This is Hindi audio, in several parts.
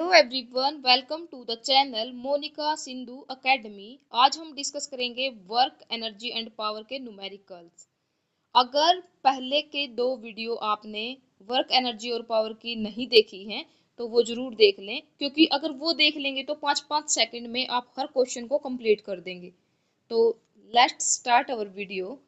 Everyone, welcome to the channel Monika Sindhu academy. आज हम डिस्कस करेंगे वर्क, एनर्जी एंड पावर के न्यूमेरिकल्स। अगर पहले के दो वीडियो आपने वर्क, एनर्जी और पावर की नहीं देखी हैं तो वो जरूर देख लें, क्योंकि अगर वो देख लेंगे तो 5-5 सेकंड में आप हर क्वेश्चन को कंप्लीट कर देंगे। तो let's start our video.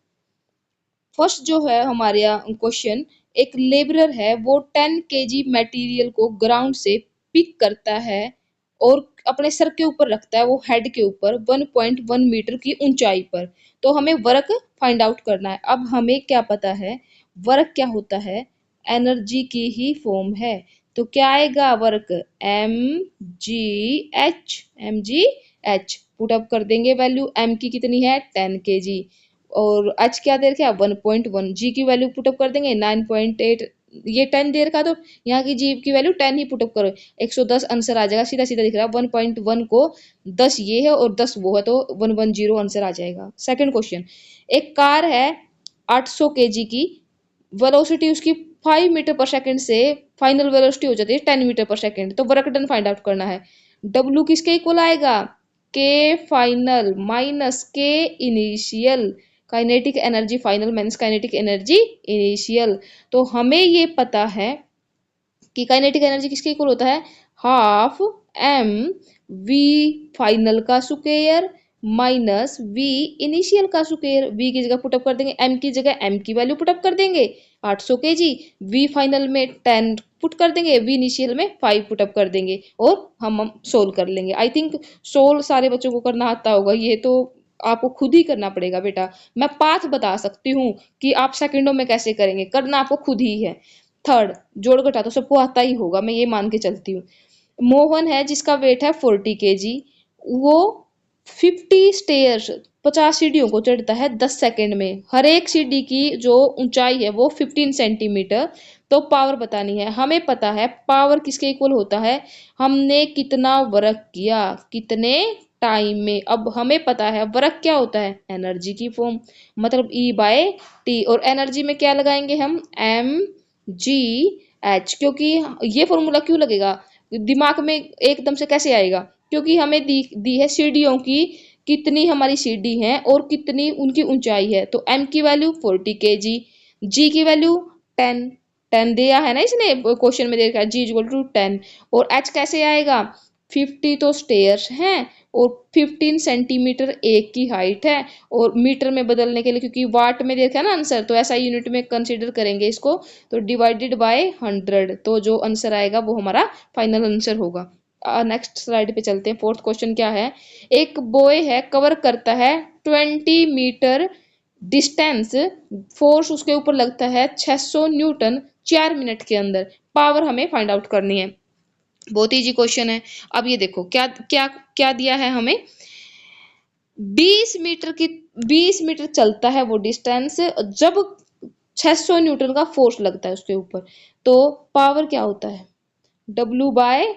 First जो है हमारे यहाँ क्वेश्चन, एक लेबरर है, वो 10 केजी मटेरियल को ग्राउंड से पिक करता है और अपने सर के ऊपर रखता है, वो हेड के ऊपर 1.1 मीटर की ऊंचाई पर। तो हमें वर्क फाइंड आउट करना है। अब हमें क्या पता है वर्क क्या होता है, एनर्जी की ही फॉर्म है। तो क्या आएगा वर्क, mgh पुट अप कर देंगे वैल्यू। m की कितनी है 10 केजी और h क्या दे रखा है 1.1। g की वैल्यू पुटअप कर देंगे 9.8। ये 10 दे रखा तो यहाँ की g की वैल्यू 10 ही पुटअप करो, 110 आंसर आ जाएगा। सीधा सीधा दिख रहा है 1.1 को 10 ये है और 10 वो है, तो 110 आंसर आ जाएगा। सेकंड क्वेश्चन, एक कार है 800 केजी की, वेलोसिटी उसकी 5 मीटर पर सेकंड से फाइनल वेलोसिटी हो जाती है 10 मीटर पर सेकंड। तो वर्क डन फाइंड आउट करना है। W किसके इक्वल आएगा, K final minus K initial. Kinetic energy final minus kinetic energy initial. तो हमें ये पता है कि काइनेटिक एनर्जी किसके इक्वल होता है, हाफ m v फाइनल का स्क्वायर माइनस v इनिशियल का स्क्वायर। v की जगह पुटअप कर देंगे, m की जगह m की वैल्यू पुटअप कर देंगे 800 केजी, v फाइनल में 10 पुट कर देंगे, v इनिशियल में 5 पुटअप कर देंगे और हम सोल्व कर लेंगे। आई थिंक सोल्व सारे बच्चों को करना आता होगा, ये तो आपको खुद ही करना पड़ेगा बेटा। मैं पाथ बता सकती हूँ कि आप सेकंडों में कैसे करेंगे, करना आपको खुद ही है। थर्ड, जोड़ घटा तो सबको आता ही होगा, मैं ये मान के चलती हूँ। मोहन है जिसका वेट है 40 केजी, वो 50 स्टेयर्स 50 सीढ़ियों को चढ़ता है 10 सेकंड में। हर एक सीढ़ी की जो ऊंचाई है वो 15 सेंटीमीटर। तो पावर बतानी है। हमें पता है पावर किसके इक्वल होता है, हमने कितना वर्क किया कितने टाइम में। अब हमें पता है वर्क क्या होता है, एनर्जी की फॉर्म, मतलब E/T। और एनर्जी में क्या लगाएंगे हम, mgh। क्योंकि ये फॉर्मूला क्यों लगेगा दिमाग में एकदम से कैसे आएगा, क्योंकि हमें दी है सीढ़ियों की, कितनी हमारी सीढ़ी है और कितनी उनकी ऊंचाई है। तो m की वैल्यू 40 केजी, g की वैल्यू 10 10 दिया है ना इसने क्वेश्चन में दे रखा है, g इक्वल टू 10। और h कैसे आएगा, 50 तो स्टेयर्स हैं और 15 सेंटीमीटर एक की हाइट है। और मीटर में बदलने के लिए, क्योंकि वाट में देखा है ना आंसर, तो ऐसा यूनिट में कंसीडर करेंगे इसको, तो डिवाइडेड बाय 100। तो जो आंसर आएगा वो हमारा फाइनल आंसर होगा। नेक्स्ट स्लाइड पे चलते हैं। फोर्थ क्वेश्चन क्या है, एक बॉय है कवर करता है 20 मीटर डिस्टेंस, फोर्स उसके ऊपर लगता है 600 न्यूटन 4 मिनट के अंदर। पावर हमें फाइंड आउट करनी है। बहुत इजी क्वेश्चन है। अब ये देखो क्या क्या क्या दिया है हमें, 20 मीटर चलता है वो डिस्टेंस, जब 600 न्यूटन का फोर्स लगता है उसके ऊपर। तो पावर क्या होता है, W/T।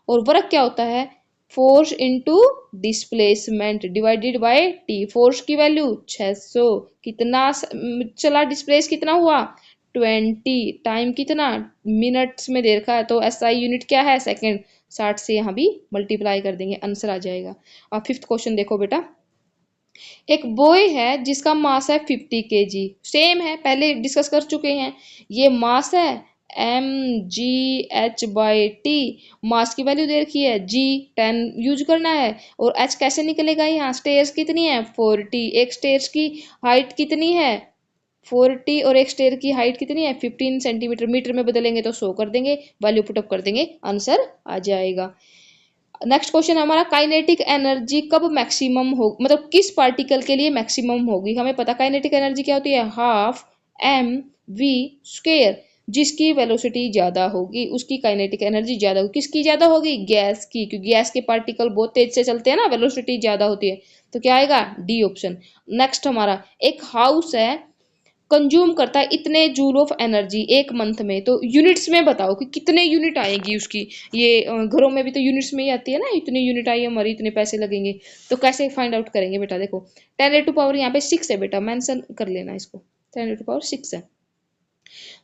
और वर्क क्या होता है, force into displacement divided by T. Force की वैल्यू 600, कितना चला डिस्प्लेस कितना हुआ 20, टाइम कितना मिनट्स में दे रखा है, तो एसआई यूनिट क्या है सेकंड। 60 से यहाँ भी मल्टीप्लाई कर देंगे, आंसर आ जाएगा। अब फिफ्थ क्वेश्चन देखो बेटा, एक बॉय है जिसका मास है 50 केजी, सेम है पहले डिस्कस कर चुके हैं। ये मास है mgh/T, मास की वैल्यू दे रखी है, g 10 यूज करना है। और h कैसे निकलेगा, यहाँ स्टेयर्स कितनी है 40, एक स्टेयर्स की हाइट कितनी है 40 और एक स्टेयर की हाइट कितनी है 15 सेंटीमीटर। मीटर में बदलेंगे तो 100 कर देंगे, वैल्यू पुटअप कर देंगे, आंसर आ जाएगा। नेक्स्ट क्वेश्चन हमारा, काइनेटिक एनर्जी कब मैक्सिमम हो, मतलब किस पार्टिकल के लिए मैक्सिमम होगी। हमें पता काइनेटिक एनर्जी क्या होती है, हाफ mv स्क्वायर। जिसकी वेलोसिटी ज्यादा होगी उसकी काइनेटिक एनर्जी ज्यादा होगी। किसकी ज्यादा होगी, गैस की, क्योंकि गैस के पार्टिकल बहुत तेज से चलते हैं ना, वेलोसिटी ज्यादा होती है। तो क्या आएगा, डी ऑप्शन। नेक्स्ट हमारा, एक हाउस है कंज्यूम करता है इतने जूल ऑफ एनर्जी एक मंथ में। तो यूनिट्स में बताओ कि कितने यूनिट आएगी उसकी। ये घरों में भी तो यूनिट्स में ही आती है ना, इतने यूनिट आई हमारी इतने पैसे लगेंगे। तो कैसे फाइंड आउट करेंगे बेटा, देखो 10⁻⁴ यहाँ पे 6 है बेटा, मेंशन कर लेना इसको, 10⁻⁶ है।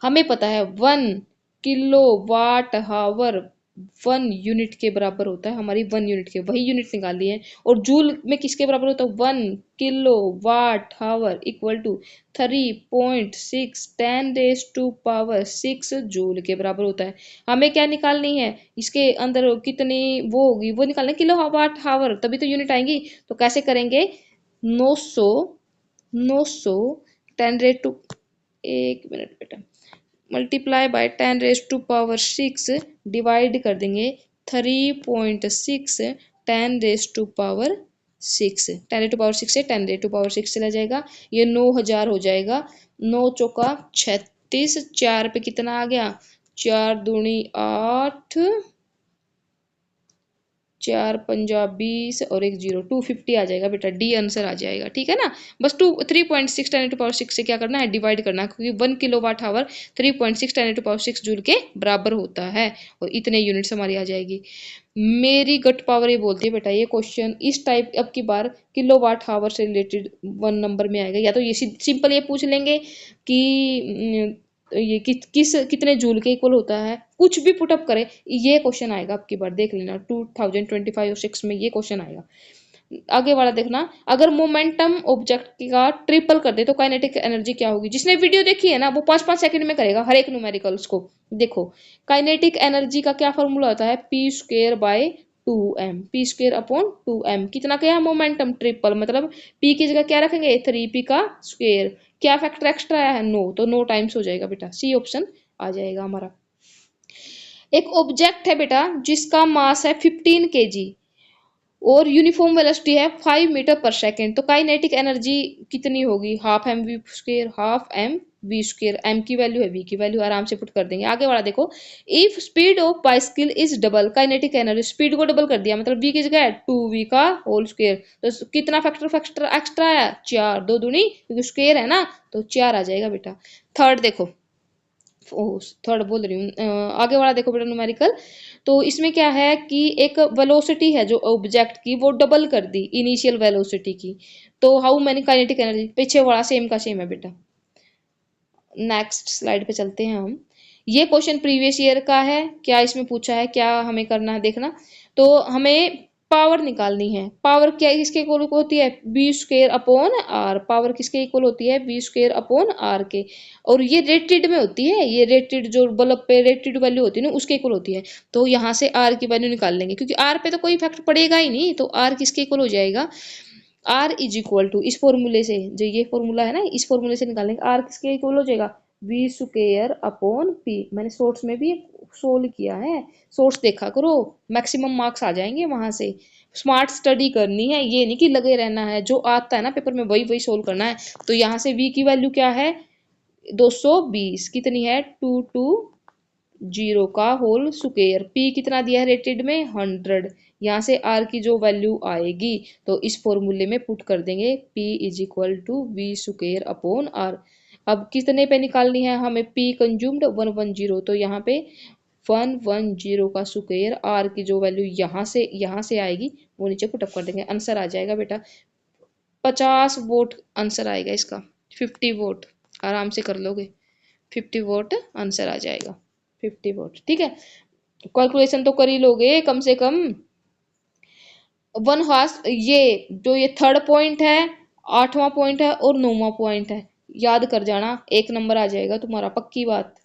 हमें पता है 1 किलो वाट हावर 1 यूनिट के बराबर होता है, हमारी 1 यूनिट के वही यूनिट निकाली है। और जूल में किसके बराबर होता है, 1 kilo watt hour equal to 3.6 10⁻⁶ joule के बराबर होता है। हमें क्या निकालनी है, इसके अंदर कितनी वो होगी वो निकालना है, किलो वाट हावर, तभी तो यूनिट आएंगी। तो कैसे करेंगे, 900 10 एक मिनट बेटा, मल्टीप्लाई बाय 10⁻⁶ डिवाइड कर देंगे 3.6 10⁻⁶ 10⁻⁶ से 10⁻⁶ चला जाएगा, ये 9000 हो जाएगा। 9 चौका 36, 4 पे कितना आ गया, 4 दूनी 8, 4 पंजा 20 और एक 0, 250 आ जाएगा बेटा, डी आंसर आ जाएगा। ठीक है ना, बस 3.6 10⁻⁶ से क्या करना है, डिवाइड करना है, क्योंकि 1 किलो वाट हावर 3.6 10⁻⁶ जूल के बराबर होता है, और इतने यूनिट्स हमारी आ जाएगी। मेरी गट पावर ये बोलती है बेटा, ये क्वेश्चन इस टाइप अब की बार किलो वाट हावर से रिलेटेड 1 नंबर में आएगा, या तो ये सिंपल ये पूछ लेंगे कि ये कितने जूल के इक्वल होता है, कुछ भी पुटअप करे ये क्वेश्चन आएगा आपकी बार, देख लेना 2025 और 6 में ये क्वेश्चन आएगा। आगे वाला देखना, अगर मोमेंटम ऑब्जेक्ट का ट्रिपल कर दे तो काइनेटिक एनर्जी क्या होगी। जिसने वीडियो देखी है ना वो 5-5 सेकंड में करेगा हर एक न्यूमेरिकल्स को। देखो काइनेटिक एनर्जी का क्या फॉर्मूला होता है, P²/2m, P²/2m, कितना क्या है, मोमेंटम ट्रिपल, मतलब P की जगह क्या रखेंगे 3P का स्क्वायर, क्या फैक्टर एक्स्ट्रा आया है 9, तो 9 टाइम्स हो जाएगा बेटा, सी ऑप्शन आ जाएगा हमारा। एक ऑब्जेक्ट है बेटा जिसका मास है 15 kg और यूनिफॉर्म वेलोसिटी है 5 मीटर पर सेकेंड, तो काइनेटिक एनर्जी कितनी होगी, ½ mv², m की वैल्यू है, v की वैल्यू आराम से पुट कर देंगे। आगे वाला देखो, if speed of bicycle is double, kinetic energy speed को डबल कर दिया, मतलब v की जगह 2v का होल स्क्वायर, तो कितना फैक्टर एक्स्ट्रा आया 4, 2 दूनी क्योंकि स्क्वायर है ना तो 4 आ जाएगा बेटा। थर्ड देखो, थर्ड बोल रही हूँ, आगे वाला देखो बेटा न्यूमेरिकल, तो इसमें क्या है कि एक वेलोसिटी है जो ऑब्जेक्ट की वो डबल कर दी इनिशियल वेलोसिटी की, तो हाउ मैनी काइनेटिक एनर्जी, पीछे वाला सेम का सेम है बेटा। नेक्स्ट स्लाइड पे चलते हैं हम, ये क्वेश्चन प्रीवियस ईयर का है, क्या इसमें पूछा है, क्या हमें करना है देखना, तो हमें पावर निकालनी है। पावर क्या किसके इक्वल होती है, V²/R, पावर किसके इक्वल होती है, V²/R के, और ये रेटेड में होती है, ये रेटेड जो बल्ब पे रेटेड वैल्यू होती है ना उसके इक्वल होती है। तो यहाँ से R की वैल्यू निकाल लेंगे, क्योंकि R पे तो कोई इफेक्ट पड़ेगा ही नहीं, तो R किसके इक्वल हो जाएगा, R इज इक्वल टू, इस फॉर्मूले से, जो ये फॉर्मूला है ना इस फॉर्मूले से निकालेंगे, R किसके इक्वल हो जाएगा, V²/P। मैंने शॉर्ट्स में भी सोल्व किया है, शॉर्ट्स देखा करो, मैक्सिमम मार्क्स आ जाएंगे वहां से। स्मार्ट स्टडी करनी है, ये नहीं कि लगे रहना है, जो आता है ना पेपर में वही वही सोल्व करना है। तो यहाँ से V की वैल्यू क्या है 220, कितनी है 220 का होल स्क्वायर, P कितना दिया है रेटेड में 100, यहाँ से R की जो वैल्यू आएगी तो इस फॉर्मूले में पुट कर देंगे P is equal to V²/R। अब कितने पे निकालनी है हमें, P कंज्यूम्ड 110, तो यहाँ पे 110 का स्क्वायर, R की जो वैल्यू यहाँ से आएगी वो नीचे पुटअप कर देंगे, आंसर आ जाएगा बेटा 50 वोट आंसर आएगा इसका, 50 वोट आराम से कर लोगे, 50 वोट आंसर आ जाएगा, 50 वोट। ठीक है, कैलकुलेशन तो कर ही लोगे कम से कम। वन हास, ये थर्ड पॉइंट है, 8वां पॉइंट है और 9वां पॉइंट है, याद कर जाना, 1 नंबर आ जाएगा तुम्हारा, पक्की बात।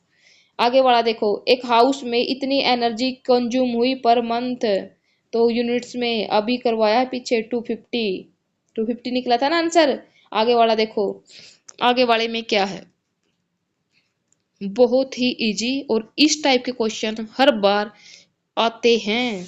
आगे वाला देखो, एक हाउस में इतनी एनर्जी कंज्यूम हुई पर मंथ, तो यूनिट्स में अभी करवाया है पीछे 250 निकला था ना आंसर। आगे वाला देखो, आगे वाले में क्या है, बहुत ही इजी, और इस टाइप के क्वेश्चन हर बार आते हैं।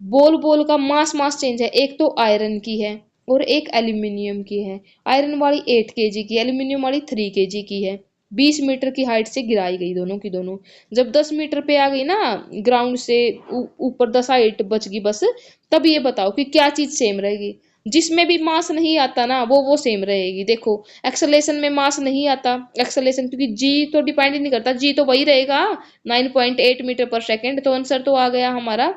बोल का मास चेंज है, एक तो आयरन की है और एक एल्यूमिनियम की है, आयरन वाली 8 kg की, एल्यूमिनियम वाली 3 kg की है, 20 मीटर की हाइट से गिराई गई दोनों की दोनों, जब 10 मीटर पे आ गई ना ग्राउंड से ऊपर 10 हाइट बच गई बस, तब ये बताओ कि क्या चीज सेम रहेगी। जिसमें भी मास नहीं आता ना वो सेम रहेगी। देखो एक्सेलरेशन में मास नहीं आता, एक्सेलरेशन क्योंकि जी तो डिपेंड नहीं करता, जी तो वही रहेगा 9.8 मीटर पर सेकेंड, तो आंसर तो आ गया हमारा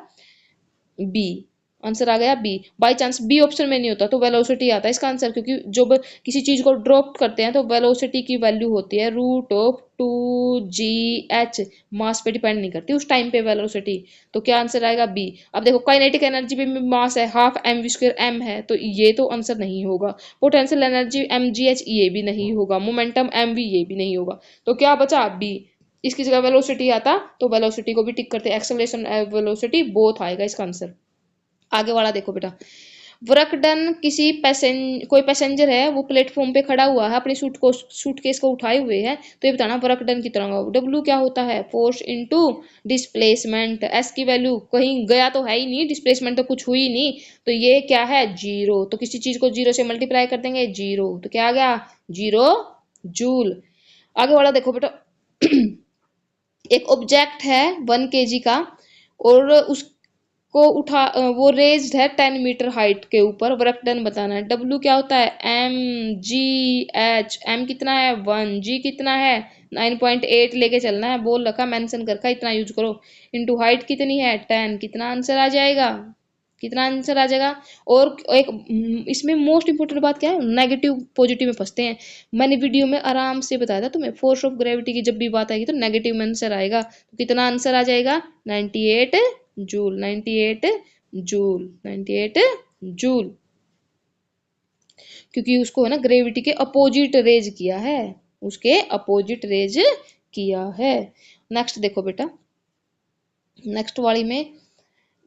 बी, आंसर आ गया B. By chance B option में नहीं होता तो वेलोसिटी आता है इसका आंसर, क्योंकि जब किसी चीज को ड्रॉप करते हैं तो वेलोसिटी की वैल्यू होती है रूट ऑफ 2g h। मास पे डिपेंड नहीं करती उस टाइम पे वेलोसिटी। तो क्या आंसर आएगा बी। अब देखो काइनेटिक एनर्जी पे मास है half M V square M है, तो ये तो आंसर नहीं होगा। Potential energy M G H ये भी नहीं होगा। मोमेंटम एम वी ये भी नहीं होगा। तो क्या बचा बी। इसकी जगह वेलोसिटी आता तो वेलोसिटी को भी टिक करते, एक्सेलरेशन वेलोसिटी बोथ आएगा इसका आंसर। आगे वाला देखो बेटा, वर्क डन किसी कोई पैसेंजर है वो प्लेटफॉर्म पे खड़ा हुआ है अपनी सूटकेस को उठाए हुए है, तो ये बताना वर्क डन कितना होगा। डब्ल्यू क्या होता है फोर्स इनटू डिस्प्लेसमेंट। एस की वैल्यू कहीं गया तो है ही नहीं, डिस्प्लेसमेंट तो कुछ हुई नहीं, तो ये क्या है जीरो। तो किसी चीज को जीरो से मल्टीप्लाई कर देंगे जीरो, तो क्या आ गया जीरो जूल। आगे वाला देखो बेटा, एक ऑब्जेक्ट है 1 kg का और उसको वो रेज्ड है 10 मीटर हाइट के ऊपर। वर्क डन बताना है। डब्ल्यू क्या होता है एम जी एच। एम कितना है 1, जी कितना है 9.8 लेके चलना है, बोल रखा मेंशन करके इतना यूज करो। इनटू हाइट कितनी है 10, कितना आंसर आ जाएगा, कितना आंसर आ जाएगा। और एक इसमें मोस्ट इंपोर्टेंट बात क्या है, नेगेटिव पॉजिटिव में फंसते हैं। मैंने वीडियो में आराम से बताया था तुम्हें, फोर्स ऑफ ग्रेविटी की जब भी बात आएगी तो नेगेटिव में आंसर आएगा। तो कितना आंसर आ जाएगा 98 जूल। 98 जूल, 98 जूल, क्योंकि उसको है ना ग्रेविटी के अपोजिट रेज किया है, उसके अपोजिट रेज किया है। नेक्स्ट देखो बेटा, नेक्स्ट वाली में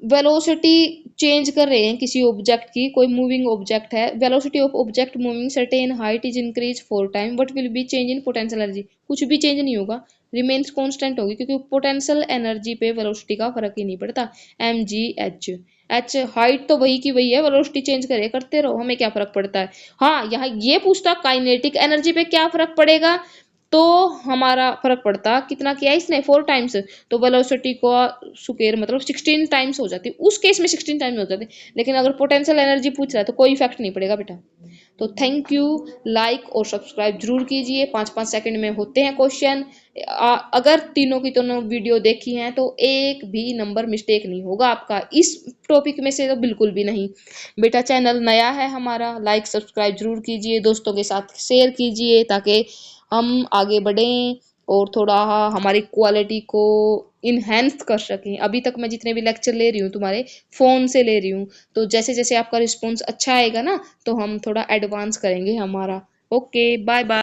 वेलोसिटी चेंज कर रहे हैं किसी ऑब्जेक्ट की, कोई मूविंग ऑब्जेक्ट है। Velocity of object moving certain height is increase 4 time, what will be change in potential energy. कुछ भी चेंज नहीं होगा, रिमेन्स कांस्टेंट होगी, क्योंकि पोटेंशियल एनर्जी पे वेलोसिटी का फर्क ही नहीं पड़ता। M G H. H height तो वही की वही है, वेलोसिटी चेंज करे करते रहो, हमें क्या फर्क पड़ता है। हाँ यहाँ ये पूछता काइनेटिक एनर्जी पे क्या फर्क पड़ेगा, तो हमारा फर्क पड़ता कितना किया इसने 4 टाइम्स, तो वेलोसिटी को स्क्वायर मतलब 16 टाइम्स हो जाती, उस केस में 16 टाइम्स हो जाती। लेकिन अगर पोटेंशियल एनर्जी पूछ रहा है तो कोई इफेक्ट नहीं पड़ेगा बेटा। तो थैंक यू, लाइक और सब्सक्राइब जरूर कीजिए, 5-5 सेकंड में होते हैं क्वेश्चन। अगर तीनों की दोनों वीडियो देखी हैं तो एक भी नंबर मिस्टेक नहीं होगा आपका इस टॉपिक में से, तो बिल्कुल भी नहीं बेटा। चैनल नया है हमारा, लाइक सब्सक्राइब जरूर कीजिए, दोस्तों के साथ शेयर कीजिए ताकि हम आगे बढ़ें और थोड़ा हमारी क्वालिटी को इन्हेंस कर सकें। अभी तक मैं जितने भी लेक्चर ले रही हूँ तुम्हारे फ़ोन से ले रही हूँ, तो जैसे जैसे आपका रिस्पॉन्स अच्छा आएगा ना तो हम थोड़ा एडवांस करेंगे हमारा। Okay bye bye.